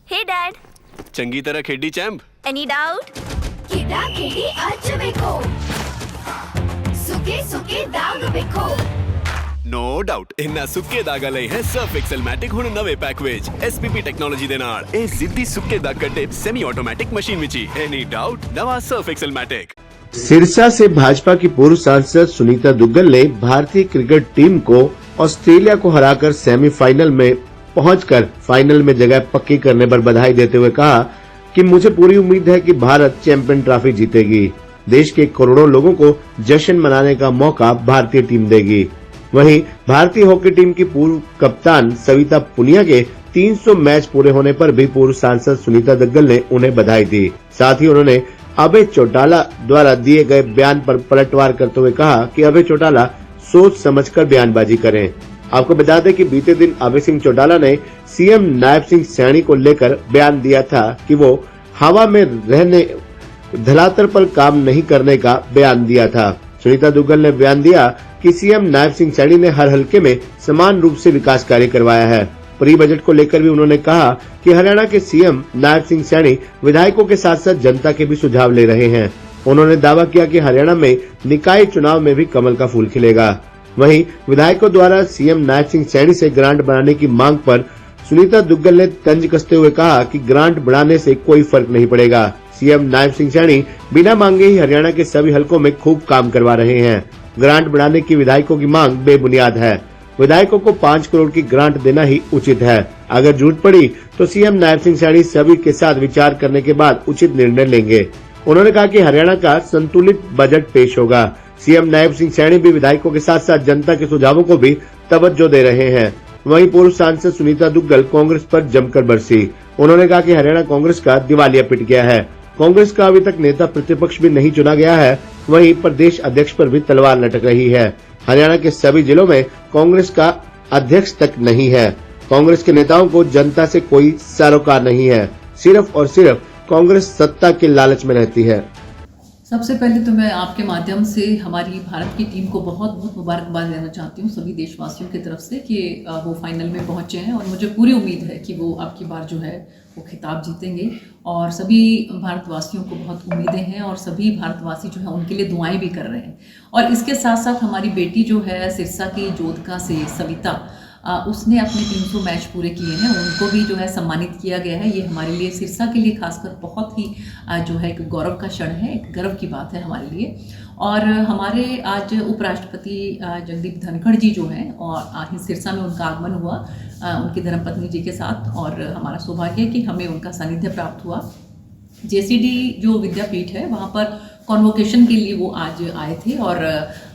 Hey Dad, चंगी तरह खेडी चैंप। any doubt? ಕಿಡ ಕಿಡಿ ಹಚ್ಚಬೇಕು ಸುಖಿ ಸುಖಿ ದಾಗ ಬೇಕು नो डाउट इन्ना सुक्के दागा लई है सर्फ एक्सेल मैटिक हुण नवे पैक विच एसपीपी टेक्नोलॉजी दे नाल ए जिद्दी सुक्के दाग कड्डे सेमी ऑटोमेटिक मशीन विच ही एनी डाउट नवा सर्फ एक्सेल मैटिक। सिरसा से भाजपा की पूर्व सांसद सुनीता दुग्गल ने भारतीय क्रिकेट टीम को ऑस्ट्रेलिया को हराकर सेमीफाइनल में पहुंचकर फाइनल में जगह पक्की करने पर बधाई देते हुए कहा कि मुझे पूरी उम्मीद है कि भारत चैंपियन ट्रॉफी जीतेगी। देश के करोड़ों लोगों को जश्न मनाने का मौका भारतीय टीम देगी। वहीं भारतीय हॉकी टीम की पूर्व कप्तान सविता पुनिया के 300 मैच पूरे होने पर भी पूर्व सांसद सुनीता दुग्गल ने उन्हें बधाई दी। साथ ही उन्होंने अभय चौटाला द्वारा दिए गए बयान पर पलटवार करते हुए कहा कि अभय चौटाला सोच समझकर बयानबाजी करें। आपको बता दें कि बीते दिन अभय सिंह चौटाला ने सीएम नायब सिंह सैनी को लेकर बयान दिया था कि वो हवा में रहने धरातल पर काम नहीं करने का बयान दिया था। सुनीता दुग्गल ने बयान दिया कि सीएम नायब सिंह सैनी ने हर हलके में समान रूप से विकास कार्य करवाया है। प्री बजट को लेकर भी उन्होंने कहा कि हरियाणा के सीएम नायब सिंह सैनी विधायकों के साथ साथ जनता के भी सुझाव ले रहे हैं। उन्होंने दावा किया कि हरियाणा में निकाय चुनाव में भी कमल का फूल खिलेगा। वहीं विधायकों द्वारा सीएम नायब सिंह सैनी से ग्रांट बनाने की मांग पर सुनीता दुग्गल ने तंज कसते हुए कहा कि ग्रांट बढ़ाने से कोई फर्क नहीं पड़ेगा। सीएम नायब सिंह सैनी बिना मांगे ही हरियाणा के सभी हलकों में खूब काम करवा रहे हैं। ग्रांट बढ़ाने की विधायकों की मांग बेबुनियाद है। विधायकों को 5 करोड़ की ग्रांट देना ही उचित है। अगर जरूरत पड़ी तो सीएम नायब सिंह सैनी सभी के साथ विचार करने के बाद उचित निर्णय लेंगे। उन्होंने कहा कि हरियाणा का संतुलित बजट पेश होगा। सीएम नायब सिंह सैनी भी विधायकों के साथ साथ जनता के सुझावों को भी तवज्जो दे रहे हैं। वहीं पूर्व सांसद सुनीता दुग्गल कांग्रेस पर जमकर बरसी। उन्होंने कहा कि हरियाणा कांग्रेस का दिवालिया पिट गया है। कांग्रेस का अभी तक नेता प्रतिपक्ष भी नहीं चुना गया है। वहीं प्रदेश अध्यक्ष पर भी तलवार लटक रही है। हरियाणा के सभी जिलों में कांग्रेस का अध्यक्ष तक नहीं है। कांग्रेस के नेताओं को जनता से कोई सरोकार नहीं है। सिर्फ और सिर्फ कांग्रेस सत्ता के लालच में रहती है। सबसे पहले तो मैं आपके माध्यम से हमारी भारत की टीम को बहुत बहुत मुबारकबाद देना चाहती हूँ सभी देशवासियों की तरफ से कि वो फाइनल में पहुँचे हैं और मुझे पूरी उम्मीद है कि वो अब की बार जो है वो खिताब जीतेंगे। और सभी भारतवासियों को बहुत उम्मीदें हैं और सभी भारतवासी जो है उनके लिए दुआएं भी कर रहे हैं। और इसके साथ साथ हमारी बेटी जो है सिरसा की जोधका से सविता, उसने अपने 300 मैच पूरे किए हैं, उनको भी जो है सम्मानित किया गया है। ये हमारे लिए सिरसा के लिए खासकर बहुत ही जो है एक गौरव का क्षण है, एक गर्व की बात है हमारे लिए। और हमारे आज उपराष्ट्रपति जगदीप धनखड़ जी जो हैं और सिरसा में उनका आगमन हुआ उनकी धर्मपत्नी जी के साथ और हमारा सौभाग्य कि हमें उनका सानिध्य प्राप्त हुआ। जेसीडी जो विद्यापीठ है वहाँ पर कॉन्वोकेशन के लिए वो आज आए थे और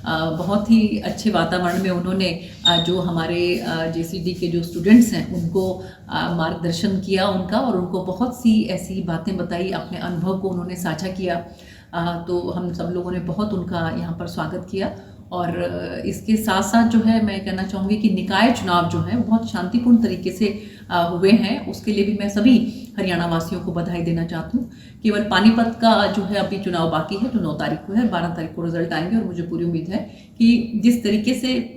बहुत ही अच्छे वातावरण में उन्होंने जो हमारे जेसीडी के जो स्टूडेंट्स हैं उनको मार्गदर्शन किया उनका और उनको बहुत सी ऐसी बातें बताई, अपने अनुभव को उन्होंने साझा किया। तो हम सब लोगों ने बहुत उनका यहाँ पर स्वागत किया। और इसके साथ साथ जो है मैं कहना चाहूँगी कि निकाय चुनाव जो है बहुत शांतिपूर्ण तरीके से हुए हैं, उसके लिए भी मैं सभी हरियाणा वासियों को बधाई देना चाहती हूँ। केवल पानीपत का जो है अभी चुनाव बाकी है जो 9 तारीख को है, 12 तारीख को रिजल्ट आएंगे और मुझे पूरी उम्मीद है कि जिस तरीके से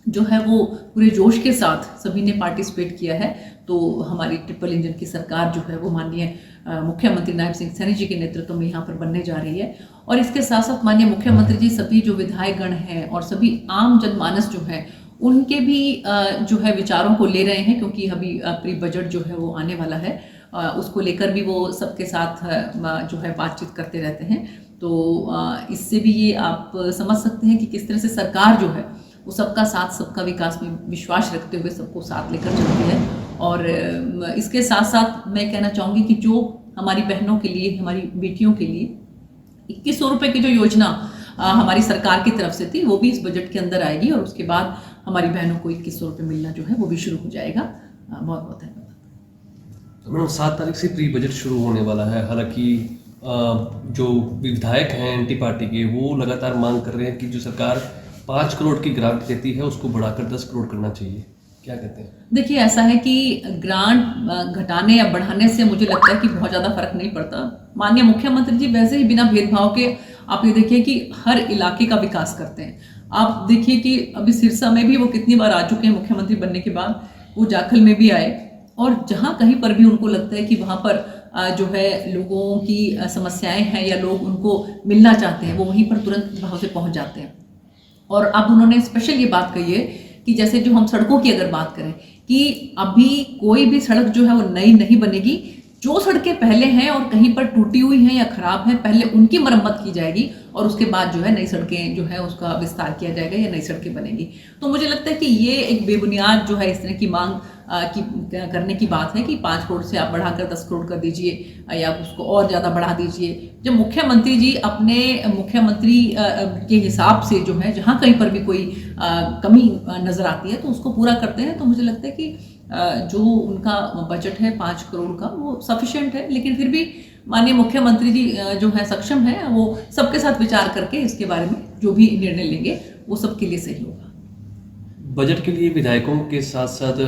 जो है वो पूरे जोश के साथ सभी ने पार्टिसिपेट किया है तो हमारी ट्रिपल इंजन की सरकार जो है वो माननीय मुख्यमंत्री नायब सिंह सैनी जी के नेतृत्व में यहाँ पर बनने जा रही है। और इसके साथ साथ माननीय मुख्यमंत्री जी सभी जो विधायकगण हैं और सभी आम जनमानस जो है उनके भी जो है विचारों को ले रहे हैं, क्योंकि अभी प्री बजट जो है वो आने वाला है, उसको लेकर भी वो सबके साथ जो है बातचीत करते रहते हैं। तो इससे भी ये आप समझ सकते हैं कि किस तरह से सरकार जो है वो सबका साथ सबका विकास में विश्वास रखते हुए सबको साथ लेकर चलती है। और इसके साथ साथ मैं कहना चाहूँगी कि जो हमारी बहनों के लिए, हमारी बेटियों के लिए 2100 रुपये की जो योजना हमारी सरकार की तरफ से थी वो भी इस बजट के अंदर आएगी और उसके बाद हमारी बहनों को 2100 रुपये मिलना जो है वो भी शुरू हो जाएगा। बहुत बहुत धन्यवाद। मैडम 7 तारीख से प्री बजट शुरू होने वाला है। हालांकि जो विधायक हैं एंटी पार्टी के वो लगातार मांग कर रहे हैं कि जो सरकार 5 करोड़ की ग्रांट देती है उसको बढ़ाकर 10 करोड़ करना चाहिए। क्या कहते हैं? देखिए ऐसा है कि ग्रांट घटाने या बढ़ाने से मुझे लगता है कि बहुत ज़्यादा फर्क नहीं पड़ता। माननीय मुख्यमंत्री जी वैसे ही बिना भेदभाव के आप ये देखिए कि हर इलाके का विकास करते हैं। आप देखिए कि अभी सिरसा में भी वो कितनी बार आ चुके हैं मुख्यमंत्री बनने के बाद, वो जाखल में भी आए और जहाँ कहीं पर भी उनको लगता है कि वहाँ पर जो है लोगों की समस्याएं हैं या लोग उनको मिलना चाहते हैं, वो वहीं पर तुरंत भाव से पहुँच जाते हैं। और अब उन्होंने स्पेशल ये बात कही है कि जैसे जो हम सड़कों की अगर बात करें कि अभी कोई भी सड़क जो है वो नई नहीं बनेगी, जो सड़कें पहले हैं और कहीं पर टूटी हुई हैं या खराब हैं, पहले उनकी मरम्मत की जाएगी और उसके बाद जो है नई सड़कें जो है उसका विस्तार किया जाएगा या नई सड़कें बनेगी। तो मुझे लगता है कि ये एक बेबुनियाद जो है इस तरह की मांग करने की बात है कि 5 करोड़ से आप बढ़ाकर 10 करोड़ कर दीजिए या उसको और ज़्यादा बढ़ा दीजिए। जब मुख्यमंत्री जी अपने मुख्यमंत्री के हिसाब से जो है जहाँ कहीं पर भी कोई कमी नज़र आती है तो उसको पूरा करते हैं, तो मुझे लगता है कि जो उनका बजट है 5 करोड़ का वो सफिशिएंट है। लेकिन फिर भी माननीय मुख्यमंत्री जी जो है सक्षम है, वो सबके साथ विचार करके इसके बारे में जो भी निर्णय लेंगे वो सबके लिए सही होगा। बजट के लिए विधायकों के साथ साथ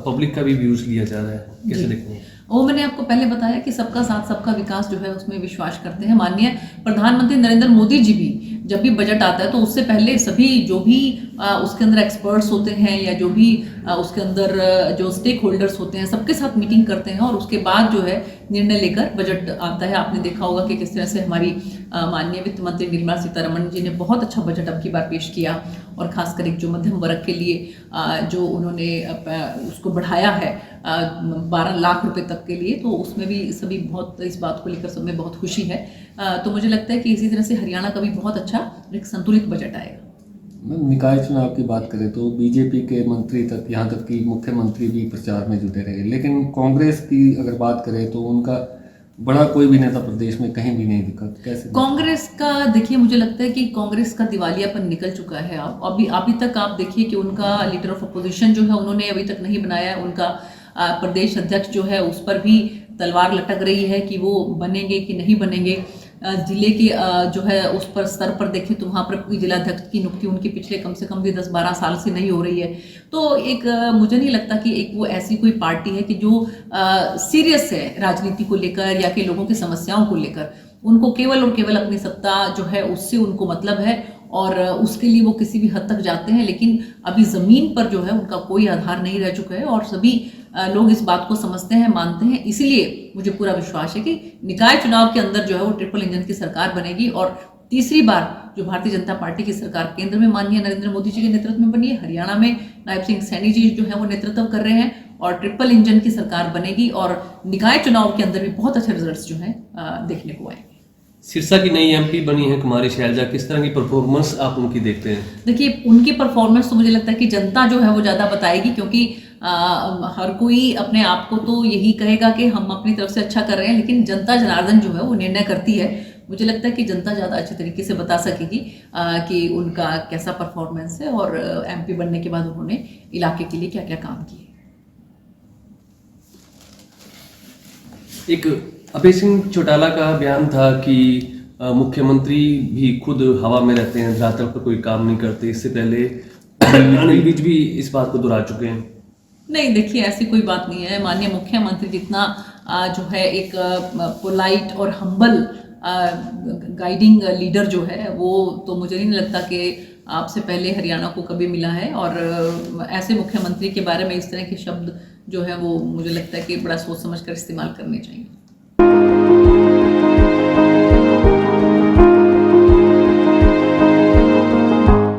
पब्लिक का भी व्यूज लिया जा रहा है, कैसे देखते हैं? वो मैंने आपको पहले बताया कि सबका साथ सबका विकास जो है उसमें विश्वास करते हैं। माननीय प्रधानमंत्री नरेंद्र मोदी जी भी जब भी बजट आता है तो उससे पहले सभी जो भी उसके अंदर एक्सपर्ट्स होते हैं या जो भी उसके अंदर जो स्टेक होल्डर्स होते हैं सबके साथ मीटिंग करते हैं और उसके बाद जो है निर्णय लेकर बजट आता है। आपने देखा होगा कि किस तरह से हमारी माननीय वित्त मंत्री निर्मला सीतारमण जी ने बहुत अच्छा बजट अब की बार पेश किया और खासकर एक जो मध्यम वर्ग के लिए जो उन्होंने उसको बढ़ाया है 12 लाख रुपए तक के लिए, तो उसमें भी सभी बहुत इस बात को लेकर सब में बहुत खुशी है। तो मुझे लगता है कि इसी तरह से हरियाणा का भी बहुत अच्छा एक संतुलित बजट आएगा। निकाय चुनाव की बात करें तो बीजेपी के मंत्री तक, यहाँ तक कि मुख्यमंत्री भी प्रचार में जुटे रहे, लेकिन कांग्रेस की अगर बात करें तो उनका बड़ा कोई भी नेता प्रदेश में कहीं भी नहीं दिखा। कैसे कांग्रेस का देखिए, मुझे लगता है कि कांग्रेस का दिवालियापन निकल चुका है। अभी तक आप देखिए कि उनका लीडर ऑफ अपोजिशन जो है उन्होंने अभी तक नहीं बनाया है। उनका प्रदेश अध्यक्ष जो है उस पर भी तलवार लटक रही है कि वो बनेंगे कि नहीं बनेंगे। जिले की जो है उस पर स्तर पर देखें तो वहाँ पर कोई जिलाध्यक्ष की नियुक्ति उनके पिछले कम से कम भी 10-12 साल से नहीं हो रही है। तो एक मुझे नहीं लगता कि एक वो ऐसी कोई पार्टी है कि जो सीरियस है राजनीति को लेकर या कि लोगों की समस्याओं को लेकर। उनको केवल और केवल अपनी सत्ता जो है उससे उनको मतलब है और उसके लिए वो किसी भी हद तक जाते हैं, लेकिन अभी ज़मीन पर जो है उनका कोई आधार नहीं रह चुका है और सभी लोग इस बात को समझते हैं, मानते हैं। इसलिए मुझे पूरा विश्वास है कि निकाय चुनाव के अंदर जो है वो ट्रिपल इंजन की सरकार बनेगी और तीसरी बार जो भारतीय जनता पार्टी की सरकार केंद्र में माननीय नरेंद्र मोदी जी के नेतृत्व में बनी है, हरियाणा में नायब सिंह सैनी जी जो है वो नेतृत्व कर रहे हैं और ट्रिपल इंजन की सरकार बनेगी और निकाय चुनाव के अंदर भी बहुत अच्छे रिजल्ट्स जो हैं देखने को आएंगे। सिरसा की नई एमपी बनी है कुमारी शैलजा, किस तरह की परफॉर्मेंस आप उनकी देखते हैं? देखिए, उनकी परफॉर्मेंस तो मुझे लगता है कि जनता जो है वो ज़्यादा बताएगी, क्योंकि हर कोई अपने आप को तो यही कहेगा कि हम अपनी तरफ से अच्छा कर रहे हैं, लेकिन जनता जनार्दन जो है वो निर्णय करती है। मुझे लगता है कि जनता ज़्यादा अच्छे तरीके से बता सकेगी कि उनका कैसा परफॉर्मेंस है और एमपी बनने के बाद उन्होंने इलाके के लिए क्या क्या काम किए। एक अभय सिंह चौटाला का बयान था कि मुख्यमंत्री भी खुद हवा में रहते हैं, धरातल पर कोई काम नहीं करते। इससे पहले अनिल विज भी इस बात को दोहरा चुके हैं। नहीं, देखिए ऐसी कोई बात नहीं है। माननीय मुख्यमंत्री जितना जो है एक पोलाइट और हम्बल गाइडिंग लीडर जो है वो तो मुझे नहीं लगता कि आपसे पहले हरियाणा को कभी मिला है। और ऐसे मुख्यमंत्री के बारे में इस तरह के शब्द जो है वो मुझे लगता है कि बड़ा सोच समझ कर इस्तेमाल करने चाहिए।